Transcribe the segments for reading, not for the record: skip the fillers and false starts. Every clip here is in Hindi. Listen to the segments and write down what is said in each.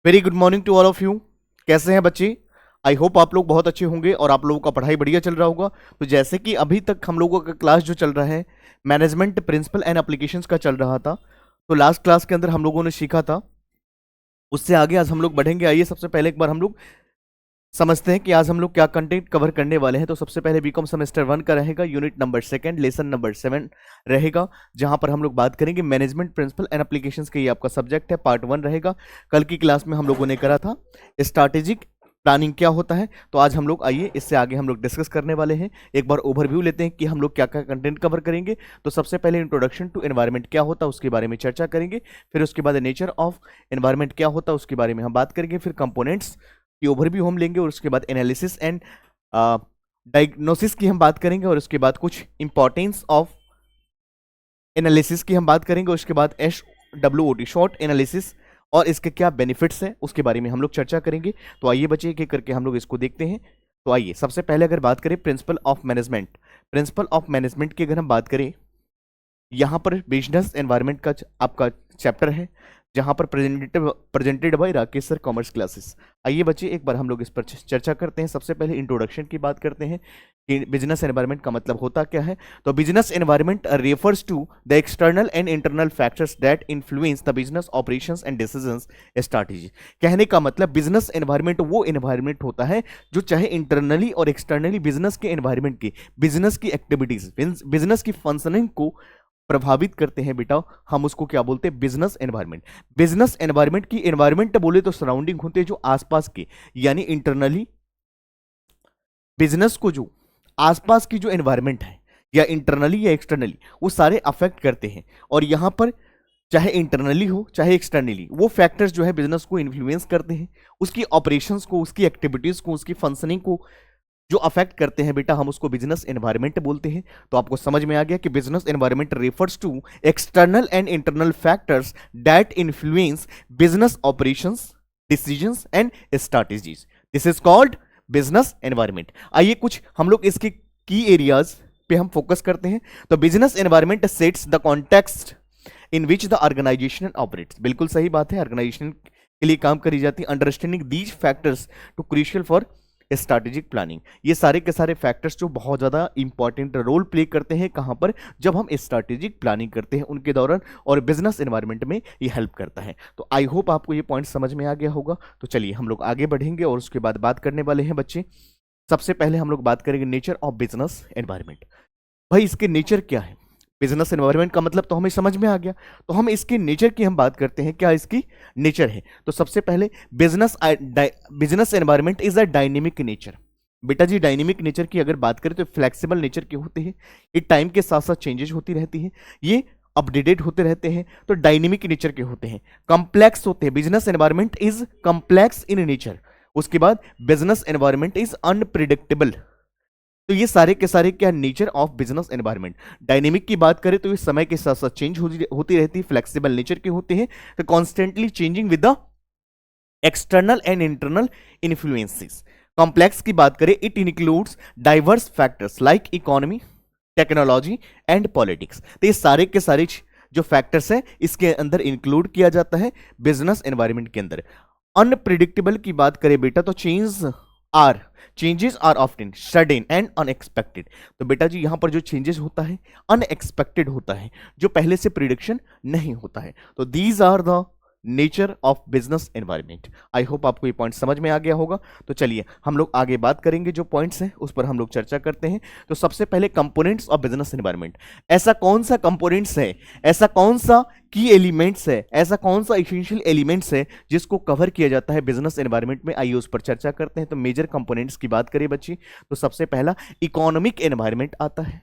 Very good morning to all of you. कैसे हैं बच्चे? आई होप आप लोग बहुत अच्छे होंगे और आप लोगों का पढ़ाई बढ़िया चल रहा होगा। तो जैसे कि अभी तक हम लोगों का क्लास जो चल रहा है मैनेजमेंट प्रिंसिपल एंड एप्लीकेशंस का चल रहा था। तो लास्ट क्लास के अंदर हम लोगों ने सीखा था, उससे आगे आज हम लोग बढ़ेंगे। आइए सबसे पहले एक बार हम लोग समझते हैं कि आज हम लोग क्या कंटेंट कवर करने वाले हैं। तो सबसे पहले बीकॉम सेमेस्टर 1 का रहेगा, यूनिट नंबर 2 लेसन नंबर 7 रहेगा, जहां पर हम लोग बात करेंगे मैनेजमेंट प्रिंसिपल एंड एप्लीकेशंस के। ये आपका सब्जेक्ट है, पार्ट 1 रहेगा। कल की क्लास में हम लोगों ने करा था स्ट्रैटेजिक प्लानिंग क्या होता है। तो आज हम लोग आइए इससे आगे हम लोग डिस्कस करने वाले हैं। एक बार ओवरव्यू लेते हैं कि हम लोग क्या क्या कंटेंट कवर करेंगे। तो सबसे पहले इंट्रोडक्शन टू एनवायरनमेंट क्या होता है उसके बारे में चर्चा करेंगे। फिर उसके बाद नेचर ऑफ एनवायरनमेंट क्या होता है उसके बारे में हम बात करेंगे। फिर कंपोनेंट्स की ओवरव्यू हम लेंगे और उसके बाद एनालिसिस एंड डायग्नोसिस की हम बात करेंगे और उसके बाद कुछ इंपॉर्टेंस ऑफ एनालिसिस की हम बात करेंगे। उसके बाद SWOT शॉर्ट एनालिसिस और इसके क्या बेनिफिट्स हैं उसके बारे में हम लोग चर्चा करेंगे। तो आइए बच्चे एक एक करके हम लोग इसको देखते हैं। तो आइए सबसे पहले अगर बात करें principle of management, principle of management की अगर हम बात करें, यहाँ पर बिजनेस एनवायरनमेंट का आपका चैप्टर है, जहां पर presented by Rakesh sir, commerce classes. आइए बच्चे एक बार हम लोग इस पर चर्चा करते हैं। सबसे पहले इंट्रोडक्शन की बात करते हैं कि बिजनेस एनवायरनमेंट का मतलब होता क्या है। तो business environment refers to the external and internal factors that influence the business operations and decisions strategy. कहने का मतलब बिजनेस एनवायरनमेंट वो एनवायरनमेंट होता है जो चाहे इंटरनली और एक्सटर्नली बिजनेस के एनवायरनमेंट की, बिजनेस की एक्टिविटीज, बिजनेस की फंक्शनिंग को प्रभावित करते हैं बेटा, हम उसको क्या बोलते हैं? Business environment. बिजनेस एनवायरनमेंट की एनवायरनमेंट बोले तो सराउंडिंग होते हैं जो आसपास के, यानी इंटरनली बिजनेस को जो आसपास की जो एनवायरनमेंट है या इंटरनली या एक्सटर्नली वो सारे अफेक्ट करते हैं। और यहां पर चाहे इंटरनली हो चाहे एक्सटर्नली वो फैक्टर्स जो है बिजनेस को इन्फ्लुएंस करते हैं, उसकी ऑपरेशंस को, उसकी एक्टिविटीज को, उसकी फंक्शनिंग को जो अफेक्ट करते हैं बेटा, हम उसको बिजनेस एनवायरनमेंट बोलते हैं। तो आपको समझ में आ गया कि business environment refers to external and internal factors that influence business operations, decisions and strategies. This is called business environment. आइए कुछ हम लोग इसके की एरियाज पे हम फोकस करते हैं। तो business environment sets the context in which the organisation operates. बिल्कुल सही बात है, ऑर्गेनाइजेशन के लिए काम करी जाती है। Understanding these factors to crucial for strategic planning. ये सारे के सारे फैक्टर्स जो बहुत ज़्यादा इंपॉर्टेंट रोल प्ले करते हैं कहाँ पर? जब हम स्ट्रैटेजिक प्लानिंग करते हैं उनके दौरान, और बिजनेस एनवायरनमेंट में ये हेल्प करता है। तो आई होप आपको ये पॉइंट समझ में आ गया होगा। तो चलिए हम लोग आगे बढ़ेंगे और उसके बाद बात करने वाले हैं बच्चे। सबसे पहले हम लोग बात करेंगे नेचर ऑफ बिजनेस एनवायरनमेंट। भाई इसके नेचर क्या है? बिजनेस एनवायरनमेंट का मतलब तो हमें समझ में आ गया। तो हम इसके नेचर की हम बात करते हैं, क्या इसकी नेचर है। तो सबसे पहले business environment is a dynamic nature. बेटा जी डायनेमिक नेचर की अगर बात करें तो फ्लेक्सिबल नेचर के होते हैं, ये टाइम के साथ साथ चेंजेस होती रहती हैं, ये अपडेटेड होते रहते हैं। तो डायनेमिक नेचर के होते हैं, कॉम्प्लेक्स होते हैं। Business environment is complex in nature. उसके बाद बिजनेस एनवायरनमेंट इज अनप्रिडिक्टेबल। तो ये सारे के सारे क्या nature of business environment. Dynamic की बात करें तो ये समय के साथ साथ चेंज होती रहती है, फ्लेक्सिबल नेचर के होते हैं, तो constantly changing with the external and internal influences. Complex की बात करें, it includes diverse factors like economy, technology and politics. तो ये सारे के सारे जो फैक्टर्स हैं इसके अंदर इंक्लूड किया जाता है बिजनेस एनवायरनमेंट के अंदर। अनप्रिडिक्टेबल की बात करें बेटा तो changes are often sudden and unexpected. तो बेटा जी यहां पर जो चेंजेस होता है अनएक्सपेक्टेड होता है, जो पहले से प्रिडिक्शन नहीं होता है। तो these are the nature of business environment. I hope आपको ये पॉइंट समझ में आ गया होगा। तो चलिए हम लोग आगे बात करेंगे, जो पॉइंट्स हैं उस पर हम लोग चर्चा करते हैं। तो सबसे पहले कंपोनेंट्स ऑफ बिजनेस एनवायरनमेंट। ऐसा कौन सा कंपोनेंट्स है, ऐसा कौन सा की एलिमेंट्स है, ऐसा कौन सा इसेंशियल एलिमेंट्स है जिसको कवर किया जाता है बिजनेस एनवायरनमेंट में? आइए उस पर चर्चा करते हैं। तो मेजर कंपोनेंट्स की बात करें बच्ची तो सबसे पहला इकोनॉमिक एनवायरनमेंट आता है,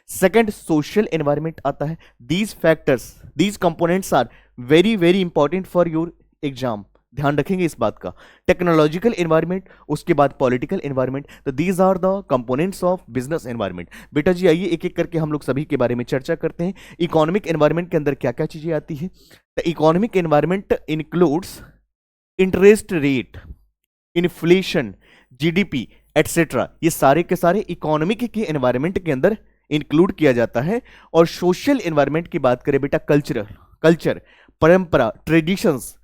सेकंड सोशल एनवायरनमेंट आता है। These factors, these components are very very important for your exam, ध्यान रखेंगे इस बात का। टेक्नोलॉजिकल एनवायरनमेंट, उसके बाद पॉलिटिकल एनवायरनमेंट। तो these are the components of business environment. बेटा जी आइए एक एक करके हम लोग सभी के बारे में चर्चा करते हैं। इकोनॉमिक एनवायरनमेंट के अंदर क्या क्या चीजें आती है? The economic environment includes interest rate, inflation, GDP etcetera. ये सारे के सारे इकोनॉमिक के एनवायरनमेंट के अंदर इंक्लूड किया जाता है। और सोशल एनवायरनमेंट की बात करें बेटा, कल्चर, परंपरा, ट्रेडिशंस,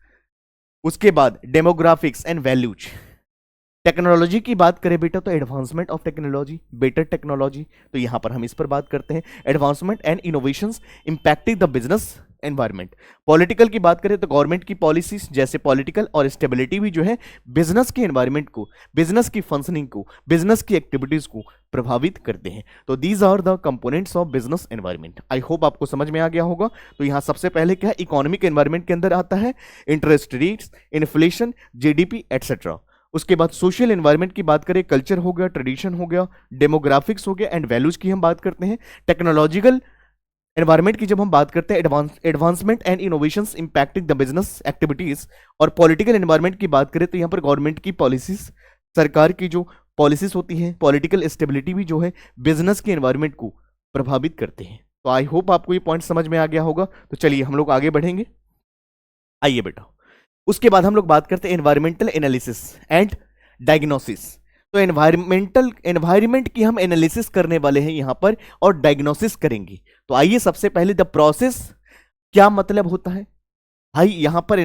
उसके बाद डेमोग्राफिक्स एंड वैल्यूज। टेक्नोलॉजी की बात करें बेटा तो advancement of technology, better technology, तो यहां पर हम इस पर बात करते हैं। Advancement and innovations impacting the business environment. Political की बात करें तो गवर्नमेंट की पॉलिसीज जैसे पॉलिटिकल और स्टेबिलिटी भी जो है बिजनेस के एनवायरनमेंट को, बिजनेस की फंक्शनिंग को, बिजनेस की एक्टिविटीज को प्रभावित करते हैं। तो these are the components of business environment. I hope आपको समझ में आ गया होगा। तो यहां सबसे पहले क्या है, इकोनॉमिक एनवायरनमेंट के अंदर आता है interest rates, inflation, GDP etcetera. उसके बाद सोशल एनवायरनमेंट की बात करें, कल्चर हो गया, ट्रेडिशन हो गया, डेमोग्राफिक्स हो गया एंड वैल्यूज की हम बात करते हैं। टेक्नोलॉजिकल एनवायरनमेंट की जब हम बात करते हैं, advancement and innovations impacting the business activities. और पॉलिटिकल एनवायरनमेंट की बात करें तो यहां पर गवर्नमेंट की पॉलिसीज, सरकार की जो पॉलिसीज होती हैं, पॉलिटिकल स्टेबिलिटी भी जो है बिजनेस के एनवायरनमेंट को प्रभावित करते हैं। तो आई होप आपको ये पॉइंट समझ में आ गया होगा। तो चलिए हम लोग आगे बढ़ेंगे। आइए बेटा, उसके बाद हम लोग बात करते हैं एनवायरमेंटल एनालिसिस एंड डायग्नोसिस। तो एनवायरमेंट की हम एनालिसिस करने वाले हैं यहां पर और डायग्नोसिस करेंगे। तो आइए सबसे पहले द प्रोसेस क्या मतलब होता है भाई। यहां पर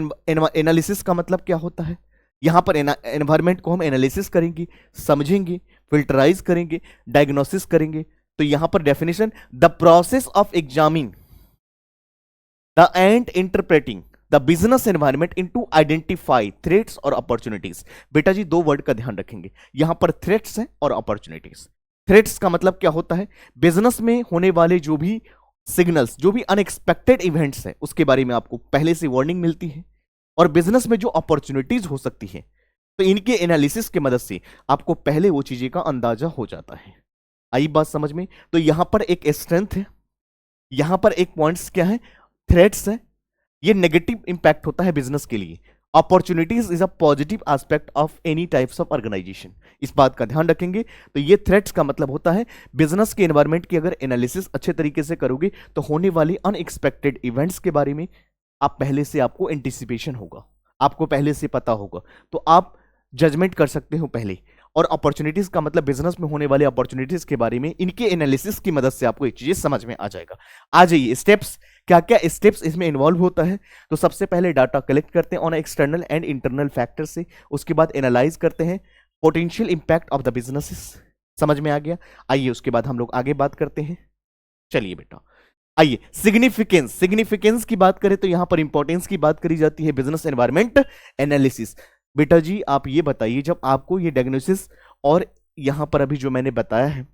एनालिसिस का मतलब क्या होता है, यहां पर एनवायरमेंट को हम एनालिसिस करेंगे, समझेंगे, फिल्टराइज करेंगे, डायग्नोसिस करेंगे। तो यहां पर definition, the process of examining the end interpreting the business environment into identify threats और अपॉर्चुनिटीज। बेटा जी दो वर्ड का ध्यान रखेंगे, यहां पर थ्रेट्स है और अपॉर्चुनिटीज। थ्रेट्स का मतलब क्या होता है, बिजनेस में होने वाले जो भी सिग्नल्स, जो भी अनएक्सपेक्टेड इवेंट्स है उसके बारे में आपको पहले से वार्निंग मिलती है। और बिजनेस में जो अपॉर्चुनिटीज हो सकती है तो इनके एनालिसिस की मदद से आपको पहले वो चीजें का अंदाजा हो जाता है। आई बात समझ में। तो यहां पर एक स्ट्रेंथ है, यहां पर एक पॉइंट्स क्या है, थ्रेट्स है, ये नेगेटिव इंपैक्ट होता है बिजनेस के लिए। Opportunities is a positive aspect of any types of organisation, इस बात का ध्यान रखेंगे। तो ये थ्रेट्स का मतलब होता है बिजनेस के एनवायरनमेंट की अगर एनालिसिस अच्छे तरीके से करोगे तो होने वाली अनएक्सपेक्टेड इवेंट्स के बारे में आप पहले से, आपको एंटिसिपेशन होगा, आपको पहले से पता होगा, तो आप जजमेंट कर सकते हो पहले। और अपॉर्चुनिटीज का मतलब बिजनेस में होने वाले अपॉर्चुनिटीज के बारे में इनके एनालिसिस की मदद से आपको एक चीज समझ में आ जाएगा। आ जाइए स्टेप्स, क्या क्या स्टेप्स इसमें इन्वॉल्व होता है। तो सबसे पहले डाटा कलेक्ट करते हैं on external and internal factor से, उसके बाद एनालाइज करते हैं potential impact of the businesses. समझ में आ गया। आइए उसके बाद हम लोग आगे बात करते हैं। चलिए बेटा आइए सिग्निफिकेंस की बात करें तो यहां पर इंपॉर्टेंस की बात करी जाती है बिजनेस एनवायरनमेंट एनालिसिस। बेटा जी आप ये बताइए, जब आपको ये डायग्नोसिस और यहां पर अभी जो मैंने बताया है,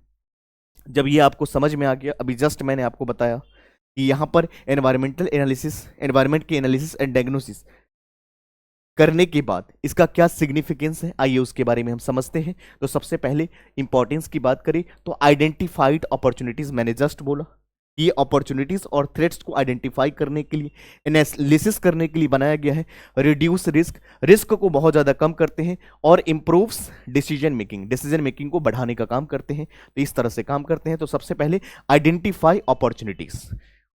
जब ये आपको समझ में आ गया, अभी जस्ट मैंने आपको बताया कि यहां पर एनवायरमेंटल एनालिसिस, एनवायरमेंट की एनालिसिस एंड डायग्नोसिस करने के बाद इसका क्या सिग्निफिकेंस है, आइए उसके बारे में हम समझते हैं। तो सबसे पहले इंपॉर्टेंस की बात करें तो आइडेंटिफाइड अपॉर्चुनिटीज, मैंने जस्ट बोला ये अपॉर्चुनिटीज और थ्रेट्स को आइडेंटिफाई करने के लिए, एनालिसिस करने के लिए बनाया गया है। रिड्यूस रिस्क को बहुत ज़्यादा कम करते हैं और इम्प्रूव्स डिसीजन मेकिंग को बढ़ाने का काम करते हैं। तो इस तरह से काम करते हैं। तो सबसे पहले आइडेंटिफाई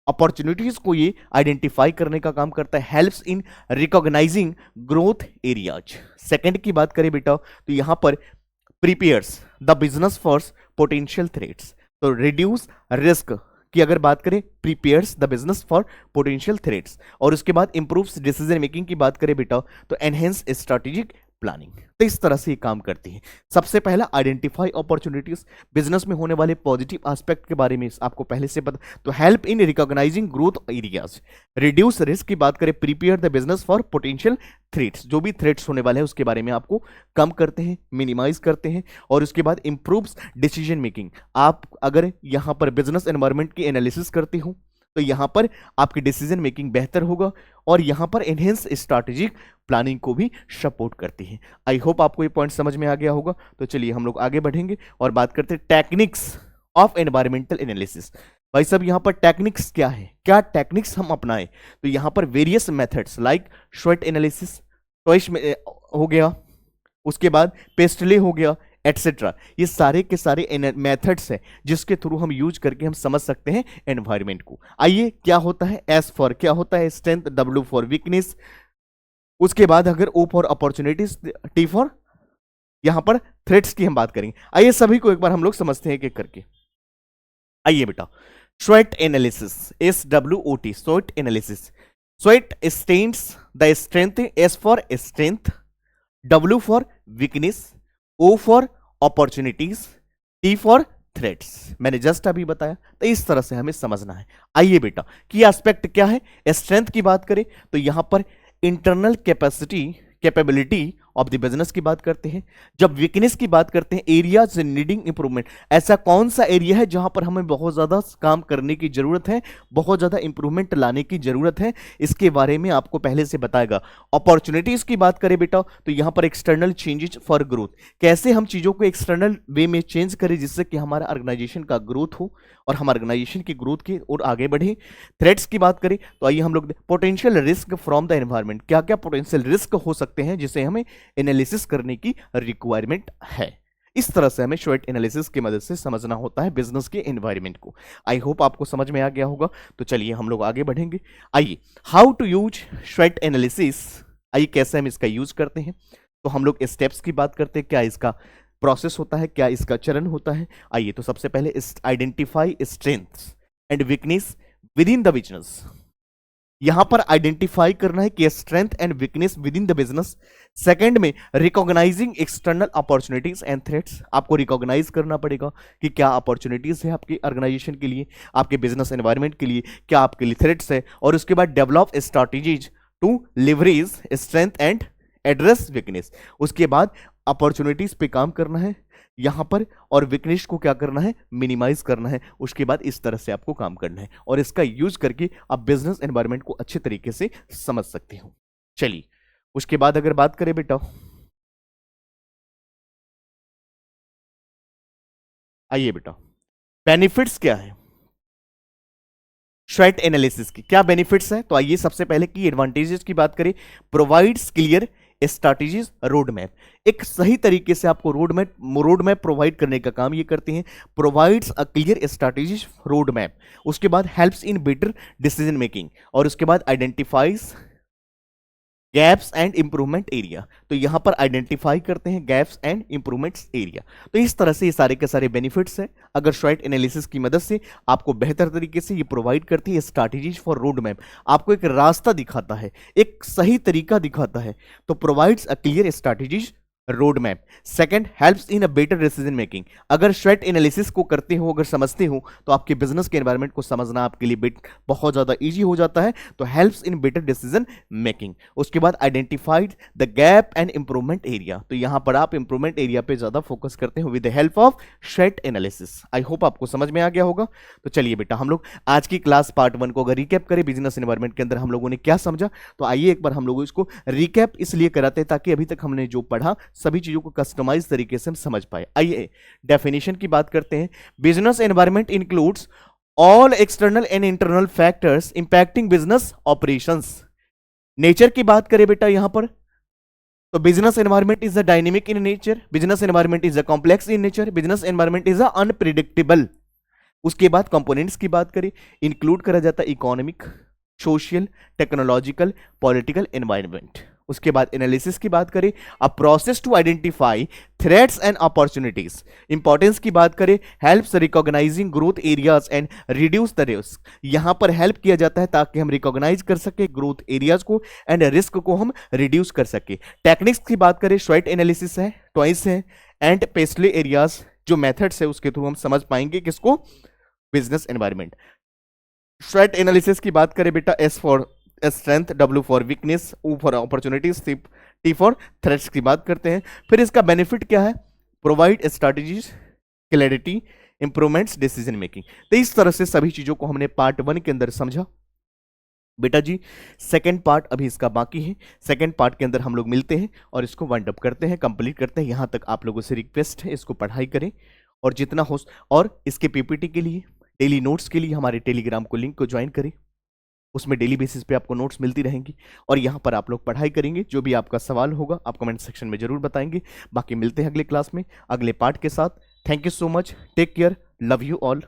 अपॉर्चुनिटीज को ये आइडेंटिफाई करने का काम करता है, helps in recognising growth areas. Second की बात करें बेटा तो यहां पर prepares the business for potential threats. तो रिड्यूस रिस्क की अगर बात करें, prepares the business for potential threats. और उसके बाद इंप्रूव्स डिसीजन मेकिंग की बात करें बेटा तो एनहेंस स्ट्रेटेजिक प्लानिंग। तो इस तरह से ये काम करती है। सबसे पहला आइडेंटिफाई अपॉर्चुनिटीज, बिजनेस में होने वाले पॉजिटिव एस्पेक्ट के बारे में आपको पहले से पता, तो help in recognising growth areas. Reduce risk की बात करें, prepare the business for potential threats, जो भी थ्रेट्स होने वाले हैं उसके बारे में आपको कम करते हैं, मिनिमाइज करते हैं। और उसके बाद इंप्रूव्स डिसीजन मेकिंग, आप अगर यहां पर बिजनेस एनवायरनमेंट की एनालिसिस करते हो तो यहां पर आपकी डिसीजन मेकिंग बेहतर होगा और यहां पर एनहेंस स्ट्रैटेजिक प्लानिंग को भी सपोर्ट करती है। आई होप आपको ये पॉइंट समझ में आ गया होगा। तो चलिए हम लोग आगे बढ़ेंगे और बात करते हैं टेक्निक्स ऑफ एनवायरमेंटल एनालिसिस। भाई साहब यहां पर टेक्निक्स क्या है, क्या टेक्निक्स हम अपनाएं। तो यहां पर वेरियस मेथड्स लाइक स्वॉट एनालिसिस, टॉइस हो गया, उसके बाद पेस्टले हो गया एटसेट्रा, ये सारे के सारे मेथड्स हैं जिसके थ्रू हम यूज करके हम समझ सकते हैं एनवायरनमेंट को। आइए क्या होता है, एस फॉर क्या होता है स्ट्रेंथ, डब्ल्यू फॉर वीकनेस, उसके बाद अगर O for opportunities, T for यहां पर थ्रेट्स की हम बात करेंगे। आइए सभी को एक बार हम लोग समझते हैं एक करके। आइए बेटा स्वॉट analysis, SWOT, स्वॉट analysis. Sweat strengths the strength, S for strength, W for weakness, O for opportunities, T for threats. मैंने जस्ट अभी बताया, तो इस तरह से हमें समझना है। आइए बेटा, की एस्पेक्ट क्या है। स्ट्रेंथ की बात करें तो यहां पर internal capability of the business की बात करते हैं। जब वीकनेस की बात करते हैं, एरियाज नीडिंग इंप्रूवमेंट, ऐसा कौन सा एरिया है जहां पर हमें बहुत ज्यादा काम करने की जरूरत है, बहुत ज्यादा इंप्रूवमेंट लाने की जरूरत है, इसके बारे में आपको पहले से बताएगा। अपॉर्चुनिटीज की बात करें बेटा तो यहां पर एक्सटर्नल चेंजेस फॉर ग्रोथ, कैसे हम चीजों को एक्सटर्नल वे में चेंज करें जिससे कि हमारा ऑर्गेनाइजेशन का ग्रोथ हो और हम ऑर्गेनाइजेशन की ग्रोथ की ओर आगे बढ़े। थ्रेट्स की बात करें तो आइए हम लोग potential risk from the environment, क्या क्या पोटेंशियल रिस्क हो सकते हैं जिसे हमें एनालिसिस करने की रिक्वायरमेंट है। इस तरह से हमें शॉर्ट एनालिसिस की मदद से समझना होता है बिजनेस के एनवायरमेंट को। आई होप आपको समझ में आ गया होगा। तो चलिए हम लोग आगे बढ़ेंगे। आइए, how to use SWOT analysis, आइए कैसे हम इसका यूज करते हैं। तो हम लोग स्टेप्स की बात करते हैं, क्या इसका प्रोसेस होता है, क्या इसका चरण होता है। आइए, तो सबसे पहले identify strengths and weakness within the business. यहां पर आइडेंटिफाई करना है कि strength and weakness within the business. Second में recognising external opportunities and threats, आपको रिकॉग्नाइज करना पड़ेगा कि क्या अपॉर्चुनिटीज है आपकी ऑर्गेनाइजेशन के लिए, आपके बिजनेस एनवायरनमेंट के लिए, क्या आपके लिए थ्रेट्स है। और उसके बाद develop strategies to leverage strength and address weakness. उसके बाद अपॉर्चुनिटीज पे काम करना है यहां पर, और वीकनेस को क्या करना है, मिनिमाइज करना है। उसके बाद इस तरह से आपको काम करना है और इसका यूज करके आप बिजनेस एनवायरनमेंट को अच्छे तरीके से समझ सकते हो। चलिए, उसके बाद अगर बात करें बेटा, आइए बेटा, बेनिफिट्स क्या है शॉर्ट एनालिसिस की, क्या बेनिफिट्स है। तो आइए सबसे पहले की एडवांटेजेस की बात करें। Provides clear strategies road map, एक सही तरीके से आपको रोड मैप प्रोवाइड करने का काम ये करते हैं। Provides a clear strategies road map. उसके बाद helps in better decision making, और उसके बाद identifies gaps and improvement area. तो यहां पर आइडेंटिफाई करते हैं गैप्स एंड इंप्रूवमेंट्स एरिया। तो इस तरह से ये सारे के सारे बेनिफिट्स हैं। अगर शॉर्ट एनालिसिस की मदद से आपको बेहतर तरीके से ये प्रोवाइड करती है स्ट्रैटेजीज फॉर रोड मैप, आपको एक रास्ता दिखाता है, एक सही तरीका दिखाता है। तो provides a clear strategies road map. Second, helps in a better decision making. अगर शॉर्ट एनालिसिस को करते हो, अगर समझते हो, तो आपके बिजनेस के एनवायरनमेंट को समझना आपके लिए बहुत ज्यादा इजी हो जाता है। तो helps in better decision making. उसके बाद identified the gap and improvement area. तो यहां पर आप इंप्रूवमेंट एरिया पे ज्यादा फोकस करते हो with the help of short analysis. I hope आपको समझ में आ गया होगा। तो चलिए बेटा, हम लोग आज की क्लास पार्ट 1 को अगर रिकैप करें, बिजनेस एनवायरनमेंट के अंदर हम लोगों ने क्या समझा, तो आइए एक बार हम लोग इसको रिकैप इसलिए कराते हैं ताकि अभी तक हमने जो पढ़ा सभी चीजों को कस्टमाइज तरीके से हम समझ पाए। आइए डेफिनेशन की बात करते हैं। Business environment includes all external and internal factors impacting business operations. Nature की बात करें बेटा यहां पर, तो business environment is a dynamic in nature, business environment is a complex in nature, business environment is a unpredictable. उसके बाद कंपोनेंट्स की बात करें, इंक्लूड करा जाता है economic, social, technological, political environment. उसके बाद एनालिसिस की बात करें, a process to identify threats and opportunities. Importance की बात करें, helps recognising growth areas and reduce the risk. यहां पर हेल्प किया जाता है ताकि हम रिकॉग्नाइज कर सके ग्रोथ एरियाज को एंड रिस्क को हम रिड्यूस कर सके। टेक्निक्स की बात करें, शॉर्ट एनालिसिस है, ट्वाइस है, एंड पेस्टली एरियाज जो मेथड्स है उसके थ्रू हम समझ पाएंगे किसको, बिजनेस एनवायरनमेंट। शॉर्ट एनालिसिस की बात करें बेटा, S for strength, W for weakness, O for opportunities, T for threats की बात करते हैं। फिर इसका बेनिफिट क्या है, provide strategies, clarity, improvements, decision making. तो इस तरह से सभी चीजों को हमने पार्ट 1 के अंदर समझा बेटा जी। सेकंड पार्ट अभी इसका बाकी है, सेकंड पार्ट के अंदर हम लोग मिलते हैं और इसको वाइंड अप करते हैं, कंप्लीट करते हैं। यहां तक आप लोगों से रिक्वेस्ट है, इसको पढ़ाई करें और जितना हो, और इसके पीपीटी के लिए, डेली नोट्स के लिए हमारे टेलीग्राम को लिंक को ज्वाइन करें। उसमें डेली बेसिस पे आपको नोट्स मिलती रहेंगी और यहाँ पर आप लोग पढ़ाई करेंगे। जो भी आपका सवाल होगा आप कमेंट सेक्शन में जरूर बताएंगे। बाकी मिलते हैं अगले क्लास में अगले पार्ट के साथ। Thank you so much, take care, love you all.